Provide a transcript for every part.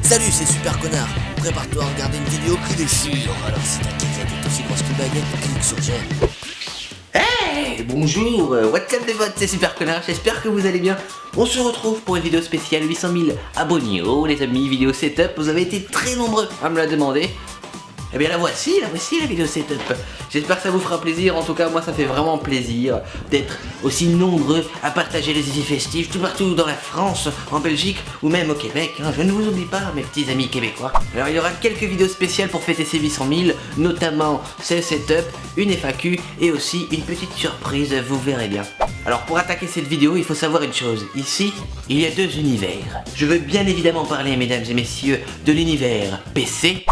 Salut, c'est Super Connard. Prépare-toi à regarder une vidéo qui déchire. Alors si ta cassette est aussi grosse qu'une baguette, clique sur j'aime. Hey, bonjour, what's up les potes, c'est Super Connard, j'espère que vous allez bien. On se retrouve pour une vidéo spéciale 800 000 abonnés, les amis, vidéo setup, vous avez été très nombreux à me la demander. Eh bien la voici la vidéo setup. J'espère que ça vous fera plaisir, en tout cas moi ça fait vraiment plaisir d'être aussi nombreux à partager les idées festives tout partout dans la France, en Belgique ou même au Québec. Je ne vous oublie pas mes petits amis québécois. Alors il y aura quelques vidéos spéciales pour fêter ces 800 000, notamment ces setup, une FAQ et aussi une petite surprise, vous verrez bien. Alors pour attaquer cette vidéo, il faut savoir une chose, ici il y a deux univers. Je veux bien évidemment parler mesdames et messieurs de l'univers PC.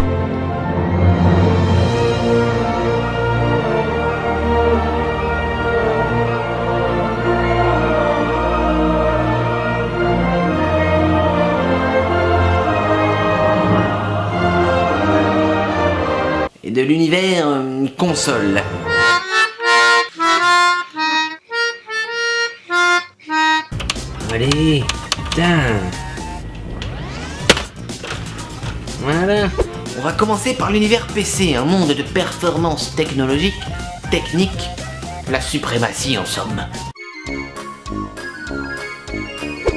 Et de l'univers console. Allez, putain. Voilà. On va commencer par l'univers PC, un monde de performance technologique, technique, la suprématie en somme.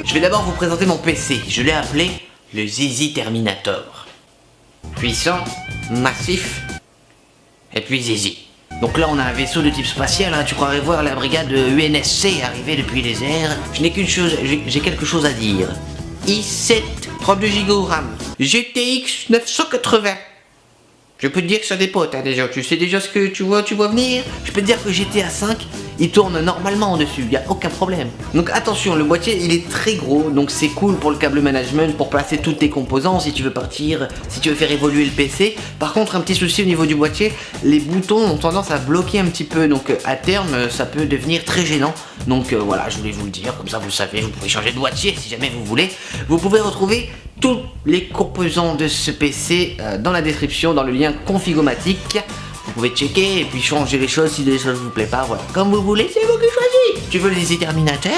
Je vais d'abord vous présenter mon PC, je l'ai appelé le Zizi Terminator. Puissant, massif, et puis Zizi. Donc là on a un vaisseau de type spatial, tu croirais voir la brigade UNSC arriver depuis les airs. Je n'ai qu'une chose, j'ai quelque chose à dire. i7, 32 Go RAM, GTX 980. Je peux te dire que ça dépote déjà, tu sais déjà ce que tu vois venir. Je peux te dire que GTA 5, il tourne normalement en dessus, il n'y a aucun problème. Donc attention, le boîtier il est très gros, donc c'est cool pour le câble management, pour placer tous tes composants si tu veux partir, si tu veux faire évoluer le PC. Par contre, un petit souci au niveau du boîtier, les boutons ont tendance à bloquer un petit peu, donc à terme ça peut devenir très gênant. Donc voilà, je voulais vous le dire, comme ça vous le savez, vous pouvez changer de boîtier si jamais vous voulez. Vous pouvez retrouver tous les composants de ce PC dans la description, dans le lien Configomatique. Vous pouvez checker et puis changer les choses si les choses vous plaît pas, voilà. Comme vous voulez, c'est vous qui choisissez. Tu veux les Terminator?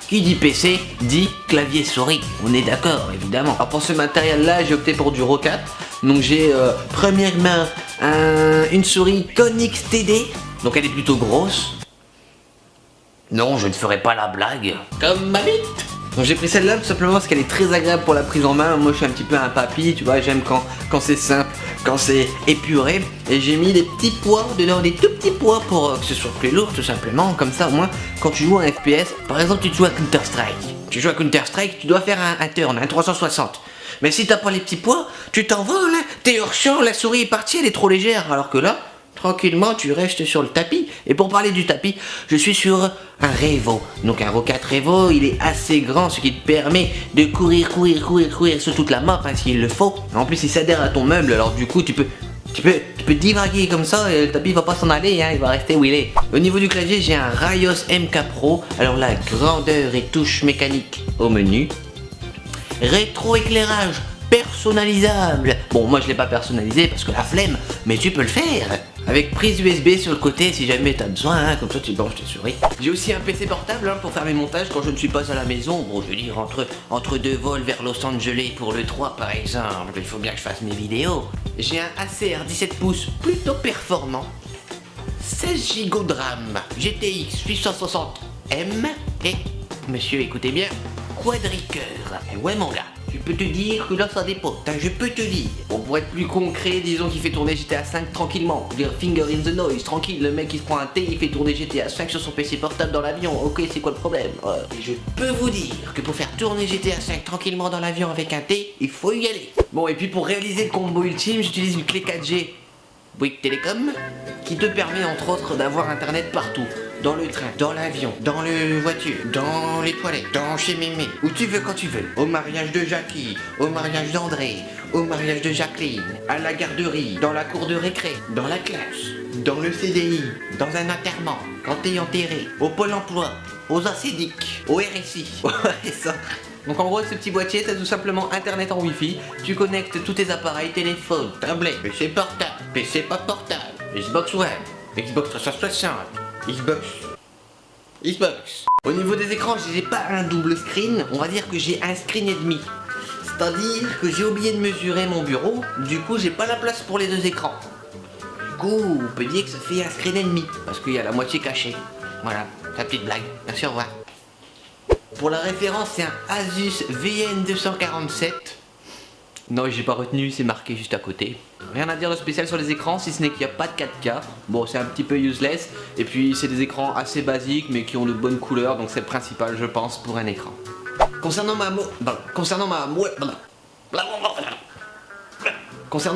Qui dit PC dit clavier souris. On est d'accord, évidemment. Alors pour ce matériel-là, j'ai opté pour du Rocat. Donc j'ai premièrement une souris Konix TD. Donc elle est plutôt grosse. Non, je ne ferai pas la blague. Comme ma bite. Donc j'ai pris celle-là tout simplement parce qu'elle est très agréable pour la prise en main. Moi je suis un petit peu un papy, tu vois, j'aime quand c'est simple, quand c'est épuré. Et j'ai mis des petits poids dedans, des tout petits poids pour que ce soit plus lourd tout simplement. Comme ça au moins quand tu joues à un FPS, par exemple tu joues à Counter-Strike, tu dois faire un turn, un 360. Mais si t'as pas les petits poids, tu t'envoles, t'es hors champ, la souris est partie, elle est trop légère. Alors que là, tranquillement, tu restes sur le tapis. Et pour parler du tapis, je suis sur un Revo. Donc un Rocat Revo, il est assez grand, ce qui te permet de courir sur toute la map, s'il le faut. En plus, il s'adhère à ton meuble, alors du coup, tu peux divaguer comme ça et le tapis va pas s'en aller, il va rester où il est. Au niveau du clavier, j'ai un Raios MK Pro. Alors la grandeur et touche mécanique au menu. Rétroéclairage personnalisable. Bon, moi je l'ai pas personnalisé parce que la flemme, mais tu peux le faire. Avec prise USB sur le côté si jamais t'as besoin, comme ça tu branches tes souris. J'ai aussi un PC portable pour faire mes montages quand je ne suis pas à la maison. Bon, je veux dire, entre deux vols vers Los Angeles pour le 3 par exemple, il faut bien que je fasse mes vidéos. J'ai un ACR 17 pouces plutôt performant. 16 Go de RAM, GTX 860M et, monsieur écoutez bien, quadricœur. Et ouais mon gars, je peux te dire que là ça dépote, je peux te dire. Bon, pour être plus concret, disons qu'il fait tourner GTA 5 tranquillement. Je veux dire, finger in the noise, tranquille, le mec il se prend un thé, il fait tourner GTA 5 sur son PC portable dans l'avion. Ok, c'est quoi le problème? Et je peux vous dire que pour faire tourner GTA 5 tranquillement dans l'avion avec un thé, il faut y aller. Bon, et puis pour réaliser le combo ultime, j'utilise une clé 4G Bouygues Télécom qui te permet entre autres d'avoir internet partout. Dans le train, dans l'avion, dans le voiture, dans les toilettes, dans chez mémé, où tu veux quand tu veux. Au mariage de Jackie, au mariage d'André, au mariage de Jacqueline, à la garderie, dans la cour de récré, dans la classe, dans le CDI, dans un enterrement, quand t'es enterré, au Pôle emploi, aux ACDIC, au RSI. Ouais, ça. Donc en gros, ce petit boîtier, c'est tout simplement internet en wifi. Tu connectes tous tes appareils, téléphone, tablette, PC portable, PC pas portable, Xbox One, Xbox 360, Xbox. Au niveau des écrans, j'ai pas un double screen, on va dire que j'ai un screen et demi. C'est-à-dire que j'ai oublié de mesurer mon bureau, du coup j'ai pas la place pour les deux écrans. Du coup, on peut dire que ça fait un screen et demi, parce qu'il y a la moitié cachée. Voilà, la petite blague. Merci, au revoir. Pour la référence, c'est un Asus VN247. Non, j'ai pas retenu, c'est marqué juste à côté. Rien à dire de spécial sur les écrans, si ce n'est qu'il n'y a pas de 4K. Bon, c'est un petit peu useless. Et puis, c'est des écrans assez basiques, mais qui ont de bonnes couleurs, donc c'est le principal, je pense, pour un écran. Concernant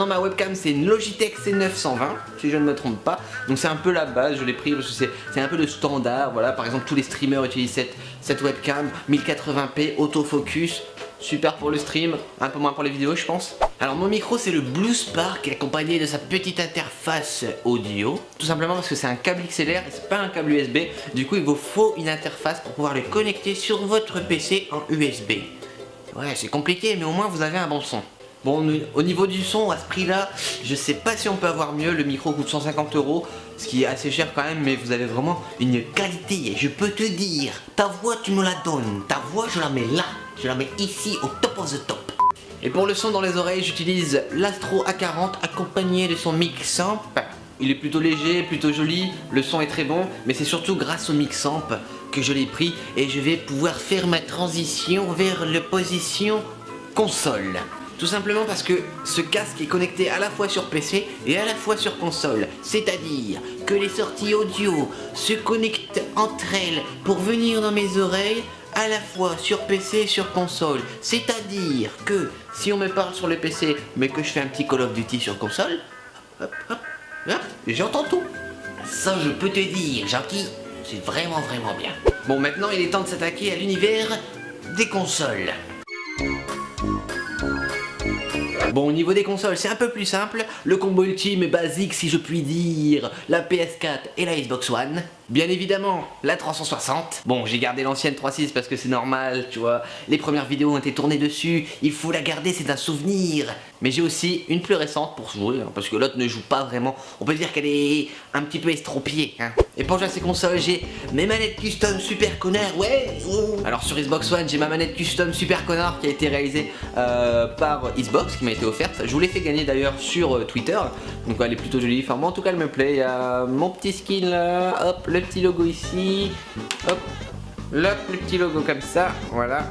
ma webcam, c'est une Logitech C920, si je ne me trompe pas. Donc c'est un peu la base, je l'ai pris parce que c'est un peu le standard. Voilà, par exemple, tous les streamers utilisent cette webcam, 1080p, autofocus. Super pour le stream, un peu moins pour les vidéos je pense. Alors mon micro c'est le Blue Spark accompagné de sa petite interface audio. Tout simplement parce que c'est un câble XLR et c'est pas un câble USB. Du coup il vous faut une interface pour pouvoir le connecter sur votre PC en USB. Ouais, c'est compliqué mais au moins vous avez un bon son. Bon, au niveau du son, à ce prix-là, je sais pas si on peut avoir mieux. Le micro coûte 150 €, ce qui est assez cher quand même, mais vous avez vraiment une qualité. Et je peux te dire, ta voix, tu me la donnes. Ta voix, je la mets là. Je la mets ici, au top of the top. Et pour le son dans les oreilles, j'utilise l'Astro A40 accompagné de son Mixamp. Il est plutôt léger, plutôt joli, le son est très bon, mais c'est surtout grâce au Mixamp que je l'ai pris et je vais pouvoir faire ma transition vers la position console. Tout simplement parce que ce casque est connecté à la fois sur PC et à la fois sur console. C'est-à-dire que les sorties audio se connectent entre elles pour venir dans mes oreilles à la fois sur PC et sur console. C'est-à-dire que si on me parle sur le PC mais que je fais un petit Call of Duty sur console, hop, hop, hop, j'entends tout. Ça je peux te dire, Jackie, c'est vraiment bien. Bon, maintenant il est temps de s'attaquer à l'univers des consoles. Bon, au niveau des consoles, c'est un peu plus simple. Le combo ultime est basique, si je puis dire. La PS4 et la Xbox One. Bien évidemment, la 360. Bon, j'ai gardé l'ancienne 3.6 parce que c'est normal, tu vois. Les premières vidéos ont été tournées dessus. Il faut la garder, c'est un souvenir. Mais j'ai aussi une plus récente pour jouer, hein, parce que l'autre ne joue pas vraiment. On peut dire qu'elle est un petit peu estropiée, hein. Et pour jouer à ces consoles, j'ai mes manettes custom Super Connard, ouais. Alors sur Xbox One, j'ai ma manette custom Super Connard qui a été réalisée par Xbox, qui m'a été offerte. Je vous l'ai fait gagner d'ailleurs sur Twitter. Donc elle est plutôt jolie. Enfin moi en tout cas elle me plaît. Il y a mon petit skin là, hop, le petit logo ici, hop, le petit logo comme ça, voilà.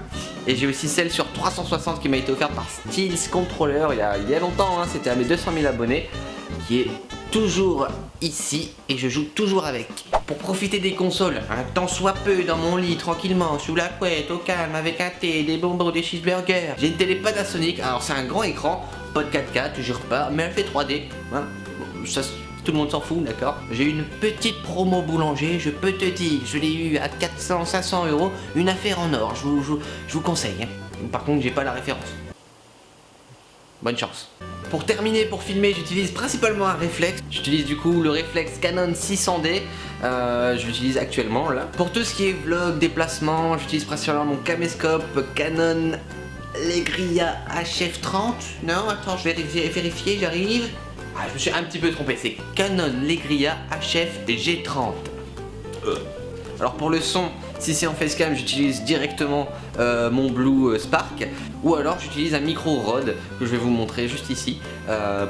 Et j'ai aussi celle sur 360 qui m'a été offerte par Steels Controller il y a longtemps, hein, c'était à mes 200 000 abonnés, qui est toujours ici et je joue toujours avec. Pour profiter des consoles, un temps soit peu dans mon lit, tranquillement, sous la couette, au calme, avec un thé, des bonbons, des cheeseburgers. J'ai une télé Panasonic, alors c'est un grand écran, pas de 4K, je jure pas, mais elle fait 3D. Hein. Ça, tout le monde s'en fout, d'accord. J'ai une petite promo boulanger, je peux te dire, je l'ai eu à 400-500 €, une affaire en or, je vous conseille. Hein. Par contre, j'ai pas la référence. Bonne chance. Pour terminer, pour filmer, j'utilise principalement un réflexe. J'utilise du coup le réflexe Canon 600D. Je l'utilise actuellement là. Pour tout ce qui est vlog, déplacement, j'utilise principalement mon caméscope Canon Legria HF30. Non, attends, je vais vérifier, j'arrive. Ah, je me suis un petit peu trompé, c'est Canon Legria HF G30. Alors pour le son, si c'est en facecam, j'utilise directement mon Blue Spark, ou alors j'utilise un micro Rode que je vais vous montrer juste ici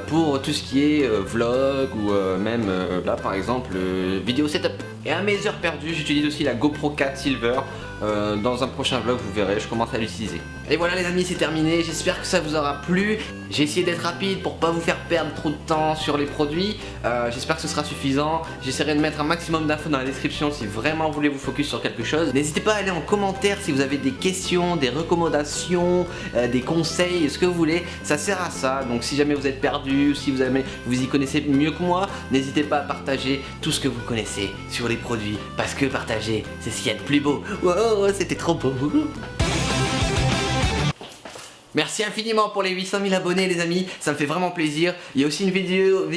pour tout ce qui est vlog ou même là par exemple vidéo setup. Et à mes heures perdues, j'utilise aussi la GoPro 4 Silver. Dans un prochain vlog, vous verrez, je commence à l'utiliser. Et voilà les amis, c'est terminé, j'espère que ça vous aura plu. J'ai essayé d'être rapide pour pas vous faire perdre trop de temps sur les produits. J'espère que ce sera suffisant. J'essaierai de mettre un maximum d'infos dans la description si vraiment vous voulez vous focus sur quelque chose. N'hésitez pas à aller en commentaire si vous avez des questions, des recommandations, des conseils, ce que vous voulez. Ça sert à ça, donc si jamais vous êtes perdu, si vous y connaissez mieux que moi, n'hésitez pas à partager tout ce que vous connaissez sur les produits. Parce que partager, c'est ce qu'il y a de plus beau. Wow, c'était trop beau. Merci infiniment pour les 800 000 abonnés les amis, ça me fait vraiment plaisir. Il y a aussi une vidéo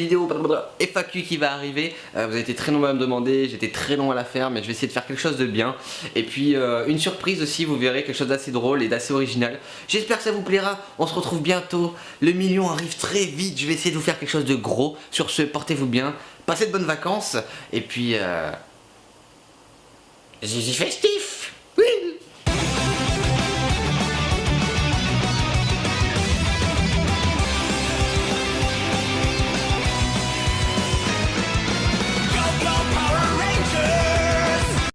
FAQ qui va arriver. Vous avez été très nombreux à me demander, j'étais très long à la faire, mais je vais essayer de faire quelque chose de bien. Et puis une surprise aussi, vous verrez, quelque chose d'assez drôle et d'assez original. J'espère que ça vous plaira, on se retrouve bientôt. Le million arrive très vite, je vais essayer de vous faire quelque chose de gros. Sur ce, portez-vous bien, passez de bonnes vacances. Et puis... Zizi festif.